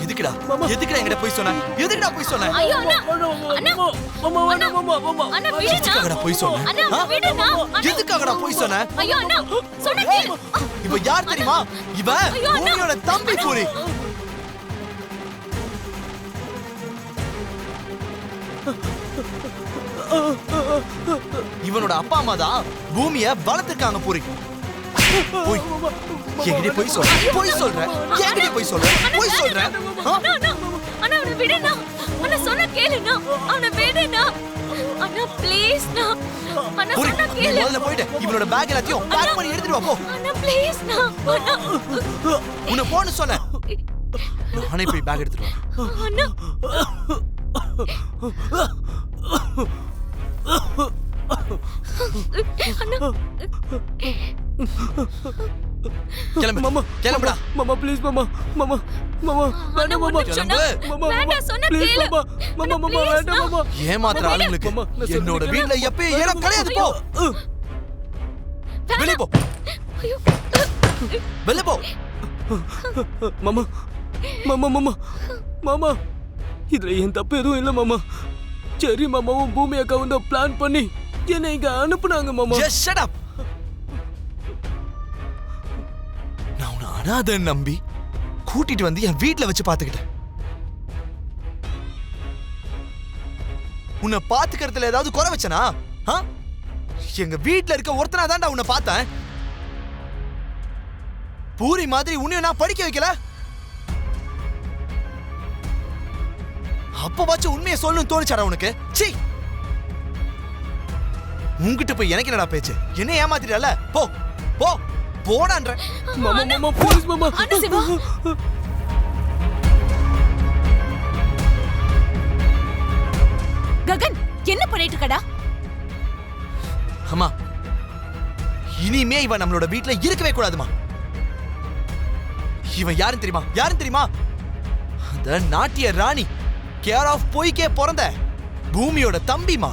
எதுக்குடா எதுக்குடா என்கிட்ட போய் சொன்ன? எதுக்குடா போய் சொன்ன? ஐயோ அண்ணா அண்ணா எதுக்காகடா போய் சொன்ன? எதுக்காகடா போய் சொன்ன? ஐயோ அண்ணா சொன்னா கேளு. இவ யார் தெரியுமா? இவ பூமியோட தம்பி பூரி. இவனோட அப்பா அம்மா தான் பூமியை வளர்த்துருக்காங்க பூரி. என்கிட்ட போய் சொல்ற என்கிட்ட போய் சொல்ற அண்ணா அவனை விடுண்ணா. அண்ணா சொன்னா கேளுண்ணா. அவனை விடுண்ணா. அண்ணா ப்ளீஸ்ண்ணா. அண்ணா சொன்னா கேளு. முதல்ல போயிடு. இவனோட பேக் எல்லாத்தையும் பேக் பண்ணி எடுத்துட்டு வா போ. அண்ணா ப்ளீஸ்ண்ணா. அண்ணா உன்னை போன்னு சொன்னேன். நானே போய் பேக் எடுத்துட்டு வரேன். அண்ணா கிளம்பு மாமா, கிளம்புடா மாமா ப்ளீஸ் மாமா மாமா மாமா வேண்டாம் மாமா கிளம்பு. வேண்டாம் சொன்னா ப்ளீஸ் கேளு. மாமா மாமா வேண்டாம் மாமா. ஏமாத்துற ஆளுங்களுக்கு என்னோட வீட்ல எப்பயும் ஏலம் கிடையாது. போ வெளிய போ. ஐயோ வெளிய போ. மாமா மாமா மாமா மாமா இதுல என் தப்பு எதுவும் இல்லை மாமா. சரி மாமாவும் பூமி அக்காவும் தான் பிளான் பண்ணி என்னை இங்க அனுப்புனாங்க மாமா. Just shut up. நான் உன்னை அனாதைன்னு நம்பி கூட்டிட்டு வந்து என் வீட்ல வச்சு பாத்துக்கிட்டேன். உன்னை பாத்துக்கிறதுல ஏதாவது குறை வச்சனா? எங்க வீட்ல இருக்க ஒருத்தனா தான்டா உன்னை பார்த்தேன். பூரி மாதிரி உன்னையும் நான் படிக்க வைக்கல. அப்பவாச்சும் உண்மையை சொல்லணும்னு தோணுச்சாடா உனக்கு? சீ, உன்கிட்ட போய் எனக்கு என்னடா பேச்சு? என்ன ஏமாத்திட்டல? போ போ போடான்ற. மாமா மாமா ப்ளீஸ் மாமா. அண்ணா சிவா ககன் என்ன பண்ணிட்டு இருக்கடா? அம்மா, இனிமே இவன் நம்மளோட வீட்ல இருக்கவே கூடாதுமா. இவன் யாருன்னு தெரியுமா? யாருன்னு தெரியுமா? அந்த நாட்டிய ராணி கேர் ஆஃப் பொய்க்கே பிறந்த பூமியோட தம்பிமா.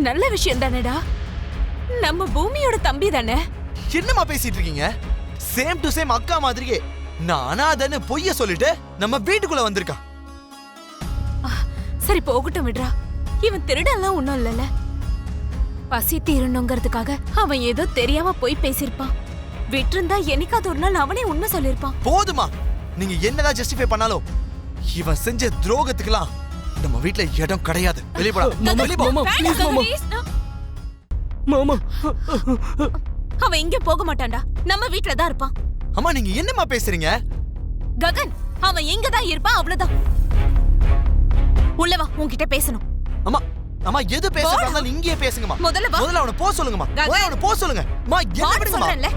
நல்ல விஷயம் தானேடா. நம்ம பூமியோட தம்பி தானே. என்னமா பேசிட்டு இருக்கீங்க? சேம் டு சேம் அக்கா மாதிரியே நான் அனாதைன்னு பொய்ய சொல்லிட்டு நம்ம வீட்டுக்குள்ள வந்திருக்கான். சரி போகட்டும் விடுறா. இவன் திருடெல்லாம் ஒண்ணும் இல்லல. பசி தீரணுங்கிறதுக்காக அவன் ஏதோ தெரியாம போய் பேசிருப்பான். விட்டிருந்தா என்னைக்காவது ஒரு நாள் அவனே உண்மை சொல்லிருப்பான். போதுமா, நீங்க என்னதான் ஜஸ்டிஃபை பண்ணாலும் இவன் செஞ்ச துரோகத்துக்குலாம் நம்ம வீட்ல இடம் கிடையாது. வெளிய போடா. வெளிய போ. மாமா ப்ளீஸ் மாமா மாமா. அவன் எங்க போக மாட்டான்டா. நம்ம வீட்ல தான் இருப்பான். அம்மா நீங்க என்னமா பேசுறீங்க? ககன் அவன் எங்க தான் இருப்பான் அவ்வளவுதான். உள்ள வா, உன்கிட்ட பேசணும். அம்மா அம்மா எது பேசுறதா இருந்தாலும் இங்கேயே பேசுங்கம்மா. முதல்ல வா. முதல்ல அவனை போ சொல்லுங்கம்மா. முதல்ல அவனை போ சொல்லுங்க. அம்மா என்ன விடுங்கம்மா.